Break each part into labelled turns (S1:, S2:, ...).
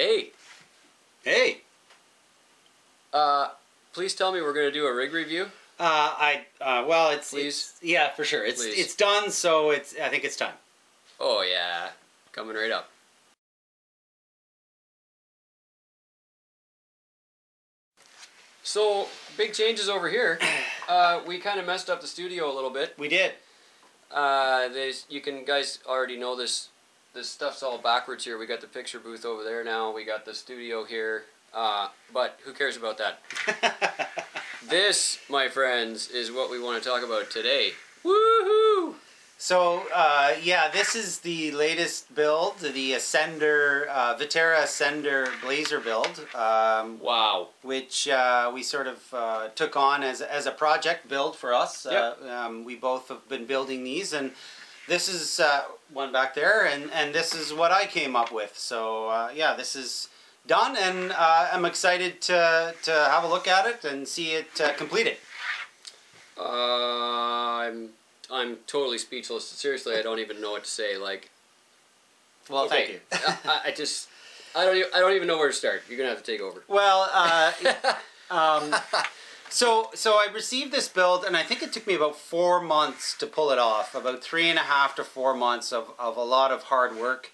S1: Hey.
S2: Hey.
S1: Please tell me we're going to do a rig review.
S2: Well,
S1: Please.
S2: yeah, for sure. It's done, so I think it's time.
S1: Oh yeah, coming right up. So big changes over here. We kind of messed up the studio a little bit.
S2: We did.
S1: You guys already know this. This stuff's all backwards here. We got the picture booth over there now. We got the studio here. But who cares about that? This, my friends, is what we want to talk about today. Woohoo!
S2: So, yeah, this is the latest build, the Ascender, Vaterra Ascender Blazer build.
S1: Wow.
S2: Which we sort of took on as a project build for us.
S1: Yep.
S2: We both have been building these, and this is one back there, and this is what I came up with. So, yeah, this is done, and I'm excited to have a look at it and see it completed.
S1: I'm totally speechless. Seriously, I don't even know what to say. Like,
S2: well,
S1: okay,
S2: thank you.
S1: I don't even know where to start. You're gonna have to take over.
S2: Well, so I received this build, and I think it took me about 4 months to pull it off. About 3.5 to 4 months of a lot of hard work.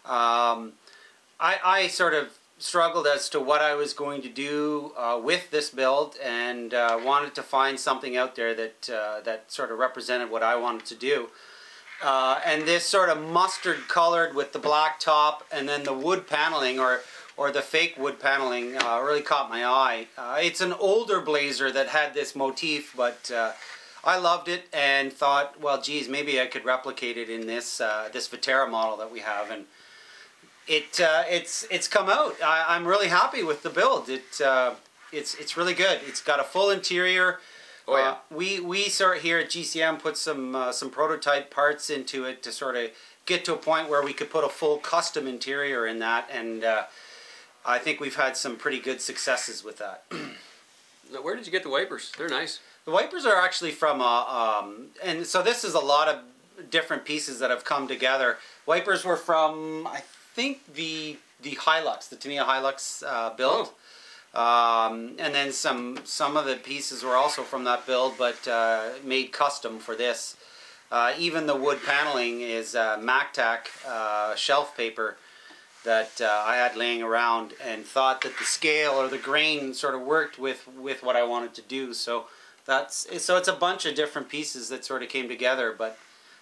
S2: I sort of struggled as to what I was going to do with this build, and wanted to find something out there that sort of represented what I wanted to do. And this sort of mustard colored with the black top and then the wood paneling or the fake wood paneling really caught my eye. It's an older blazer that had this motif, but I loved it and thought, well, geez, maybe I could replicate it in this this Vaterra model that we have, and it's come out. I'm really happy with the build. It's really good. It's got a full interior.
S1: Oh yeah.
S2: We sort of here at GCM put some prototype parts into it to sort of get to a point where we could put a full custom interior in that, and I think we've had some pretty good successes with that.
S1: Now, where did you get the wipers? They're nice.
S2: The wipers are actually from and so this is a lot of different pieces that have come together. Wipers were from, I think, the Hilux, the Tamiya Hilux build. Oh. And then some of the pieces were also from that build, but made custom for this. Even the wood paneling is MacTac shelf paper that I had laying around, and thought that the scale or the grain sort of worked with what I wanted to do. So it's a bunch of different pieces that sort of came together, but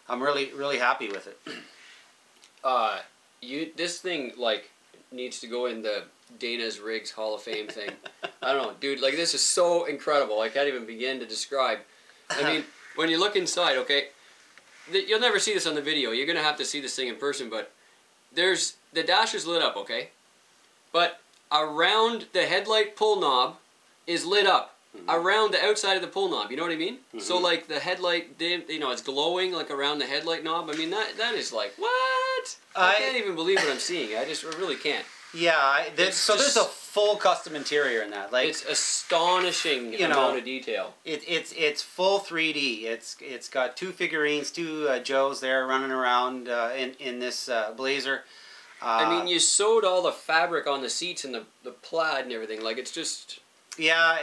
S2: I'm really happy with it.
S1: This thing like needs to go in the Dana's Rigs Hall of Fame thing. I don't know, dude. Like, this is so incredible. I can't even begin to describe. I mean, when you look inside, okay, you'll never see this on the video. You're gonna have to see this thing in person. But the dash is lit up, okay, but around the headlight pull knob is lit up. Mm-hmm. Around the outside of the pull knob, you know what I mean? Mm-hmm. So like the headlight, it's glowing like around the headlight knob. I mean, that is like, what? I can't even believe what I'm seeing. I really can't.
S2: Yeah, there's a full custom interior in that. Like,
S1: it's astonishing amount of detail.
S2: It's full 3D. It's got two figurines, two Joes there running around in this blazer.
S1: I mean, you sewed all the fabric on the seats and the plaid and everything. Like, it's just.
S2: Yeah,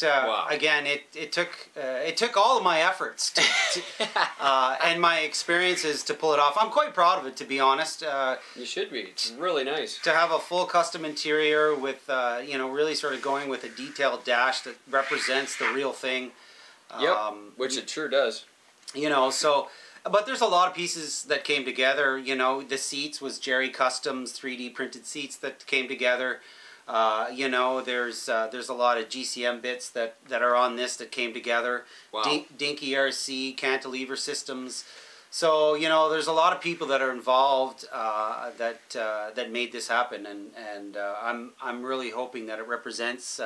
S1: wow.
S2: Again, it took all of my efforts and my experiences to pull it off. I'm quite proud of it, to be honest.
S1: You should be. It's really nice
S2: to have a full custom interior with really sort of going with a detailed dash that represents the real thing.
S1: Yep, which it sure does.
S2: But there's a lot of pieces that came together. The seats was Jerry Customs 3D printed seats that came together. There's a lot of GCM bits that are on this that came together.
S1: Wow.
S2: Dinky RC, cantilever systems. So, there's a lot of people that are involved that made this happen, and I'm really hoping that it represents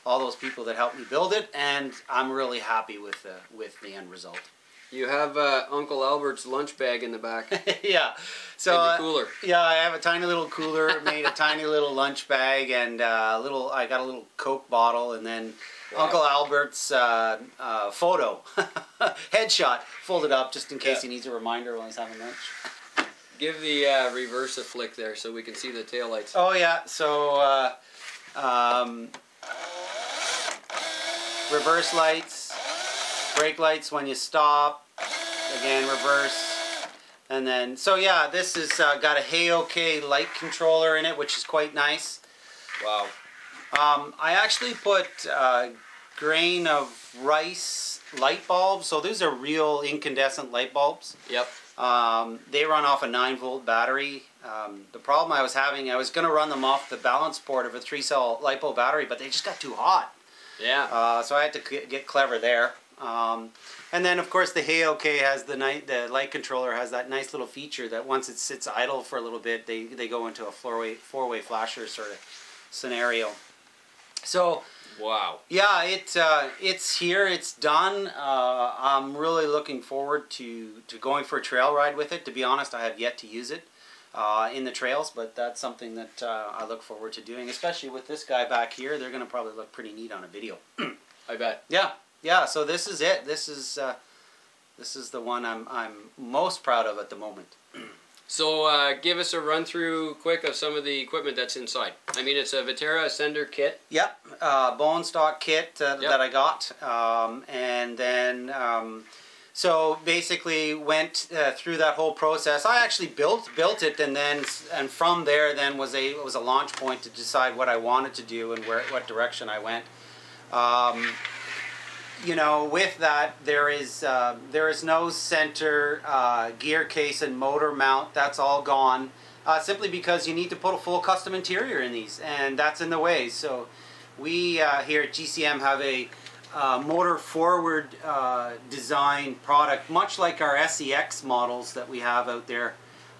S2: all those people that helped me build it, and I'm really happy with the end result.
S1: You have Uncle Albert's lunch bag in the back.
S2: Yeah. So
S1: and the cooler.
S2: Yeah, I have a tiny little cooler, made a tiny little lunch bag, and I got a little Coke bottle, and then wow. Uncle Albert's photo, headshot, folded up just in case he needs a reminder while he's having lunch.
S1: Give the reverse a flick there so we can see the taillights.
S2: Oh yeah, so reverse lights, brake lights when you stop, again reverse, and then, so yeah, this has got a Hey-OK light controller in it, which is quite nice.
S1: Wow.
S2: I actually put grain of rice light bulbs, so these are real incandescent light bulbs.
S1: Yep.
S2: They run off a 9-volt battery. The problem I was having, I was going to run them off the balance port of a 3-cell LiPo battery, but they just got too hot.
S1: Yeah.
S2: So I had to get clever there. And then, of course, the Hey-OK has the light controller has that nice little feature that once it sits idle for a little bit, they go into a four-way flasher sort of scenario. So.
S1: Wow.
S2: Yeah, it's here. It's done. I'm really looking forward to going for a trail ride with it. To be honest, I have yet to use it in the trails, but that's something that I look forward to doing, especially with this guy back here. They're going to probably look pretty neat on a video.
S1: I bet.
S2: Yeah, yeah. So this is it. This is the one I'm most proud of at the moment.
S1: So give us a run through quick of some of the equipment that's inside. I mean, it's a Vaterra Ascender kit.
S2: Yep, bone stock kit that I got, and then so basically went through that whole process. I actually built it, and from there then was a launch point to decide what I wanted to do and what direction I went. You know, with that, there is no center gear case and motor mount. That's all gone, simply because you need to put a full custom interior in these, and that's in the way. So we here at GCM have a motor forward design product, much like our SEX models that we have out there,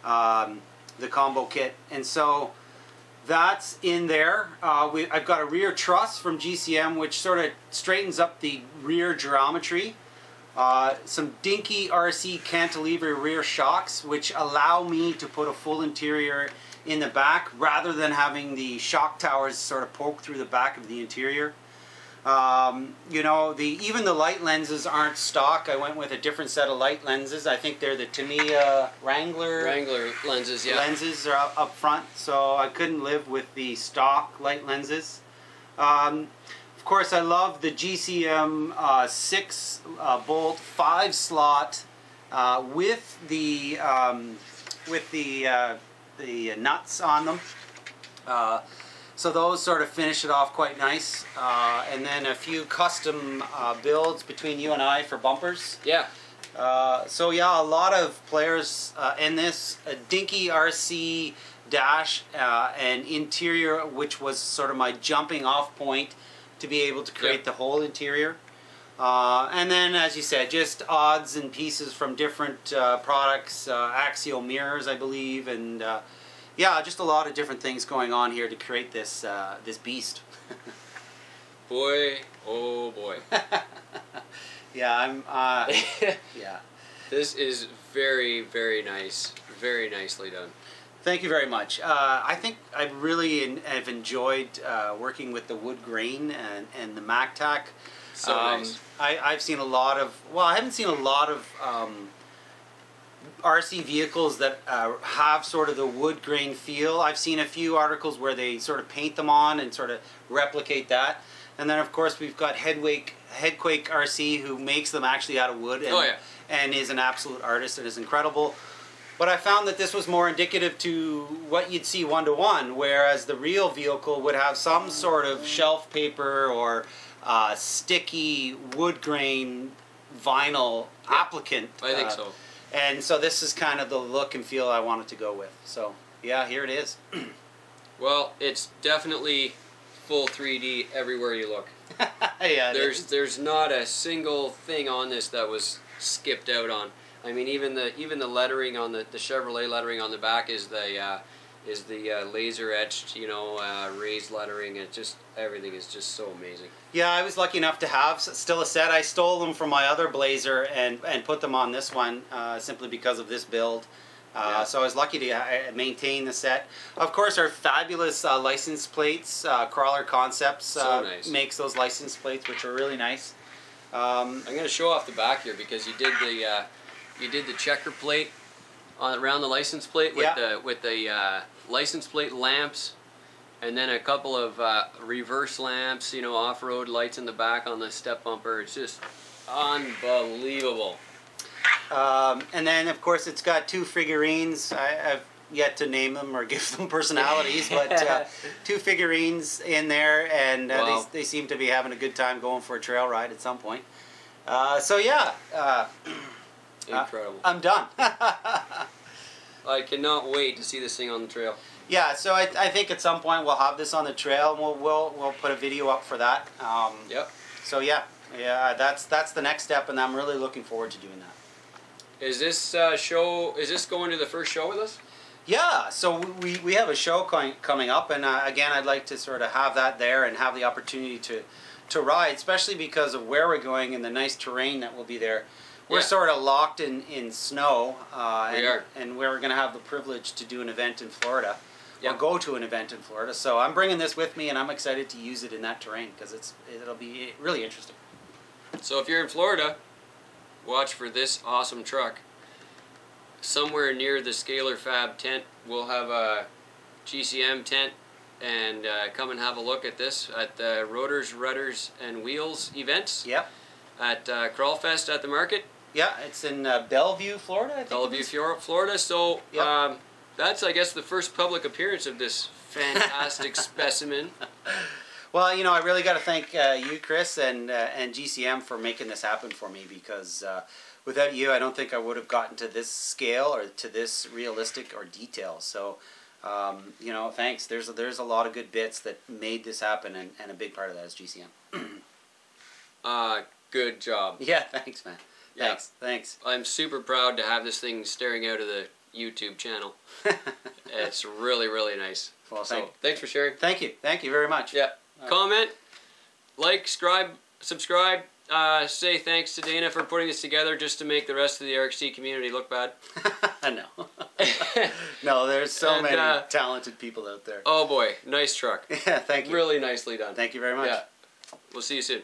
S2: the combo kit, and so that's in there. I've got a rear truss from GCM which sort of straightens up the rear geometry. Some dinky RC cantilever rear shocks which allow me to put a full interior in the back rather than having the shock towers sort of poke through the back of the interior. You know, even the light lenses aren't stock. I went with a different set of light lenses. I think they're the Tamiya Wrangler
S1: lenses, yeah.
S2: Lenses are up front, so I couldn't live with the stock light lenses. Of course, I love the GCM 6-bolt 5-slot with the nuts on them. So those sort of finish it off quite nice, and then a few custom builds between you and I for bumpers.
S1: Yeah.
S2: So yeah, a lot of players in this. A dinky RC dash and interior, which was sort of my jumping off point to be able to create the whole interior. And then, as you said, just odds and pieces from different products, axial mirrors, I believe, and yeah, just a lot of different things going on here to create this this beast.
S1: Boy, oh boy.
S2: Yeah, I'm. Yeah.
S1: This is very, very nice. Very nicely done.
S2: Thank you very much. I think I really have enjoyed working with the wood grain and the MacTac.
S1: So nice.
S2: I've seen a lot of. Well, I haven't seen a lot of. RC vehicles that have sort of the wood grain feel. I've seen a few articles where they sort of paint them on and sort of replicate that. And then of course we've got Headquake RC who makes them actually out of wood and, and is an absolute artist and is incredible. But I found that this was more indicative to what you'd see one-to-one, whereas the real vehicle would have some sort of shelf paper or sticky wood grain vinyl applicant.
S1: I think so.
S2: And so this is kind of the look and feel I wanted to go with. So, yeah, here it is.
S1: Well, it's definitely full 3D everywhere you look.
S2: Yeah,
S1: there's not a single thing on this that was skipped out on. I mean, even the lettering on the Chevrolet lettering on the back is the laser etched, you know, raised lettering. It just, everything is just so amazing. Yeah, I was lucky enough to have still a set. I stole them from my other Blazer and put them on this one simply because of this build. So I was lucky to maintain the set. Of course, our fabulous license plates, Crawler Concepts makes those license plates, which are really nice. I'm going to show off the back here because you did the checker plate around the license plate with
S2: Yeah.
S1: the license plate lamps, and then a couple of reverse lamps, you know, off-road lights in the back on the step bumper. It's just unbelievable.
S2: And then, of course, it's got 2 figurines. I've yet to name them or give them personalities, but 2 figurines in there, and
S1: Wow.
S2: they seem to be having a good time going for a trail ride at some point. So yeah,
S1: Incredible.
S2: I'm done.
S1: I cannot wait to see this thing on the trail.
S2: Yeah, so I think at some point we'll have this on the trail, and we'll put a video up for that.
S1: Yep.
S2: So yeah, that's the next step, and I'm really looking forward to doing that.
S1: Is this show? Is this going to the first show with us?
S2: Yeah, so we have a show coming up, and again, I'd like to sort of have that there and have the opportunity to ride, especially because of where we're going and the nice terrain that will be there. We're
S1: Yeah.
S2: sort of locked in snow,
S1: We are.
S2: and we're going to have the privilege to do an event in Florida,
S1: Yeah.
S2: or go to an event in Florida. So I'm bringing this with me, and I'm excited to use it in that terrain because it'll be really interesting.
S1: So if you're in Florida, watch for this awesome truck. Somewhere near the Scalar Fab tent, we'll have a GCM tent, and come and have a look at this at the Rotors, Rudders, and Wheels events
S2: Yep.
S1: at Crawlfest at the market,
S2: Yeah, it's in Bellevue, Florida, I think.
S1: Bellevue, Florida. So
S2: Yep.
S1: that's, I guess, the first public appearance of this fantastic specimen.
S2: Well, you know, I really got to thank you, Chris, and GCM for making this happen for me, because without you, I don't think I would have gotten to this scale or to this realistic or detail. So, you know, thanks. There's a lot of good bits that made this happen, and a big part of that is GCM.
S1: Good job.
S2: Yeah, thanks, man.
S1: Yeah.
S2: Thanks.
S1: I'm super proud to have this thing staring out of the YouTube channel. It's really, really nice.
S2: Well,
S1: So thanks for sharing.
S2: thank you very much.
S1: Yeah. Comment, like, subscribe. Say thanks to Dana for putting this together just to make the rest of the RXC community look bad.
S2: No. No, there's so
S1: And,
S2: many talented people out there.
S1: Oh boy, nice truck.
S2: Yeah, thank you.
S1: Really nicely done.
S2: Thank you very much.
S1: Yeah. We'll see you soon.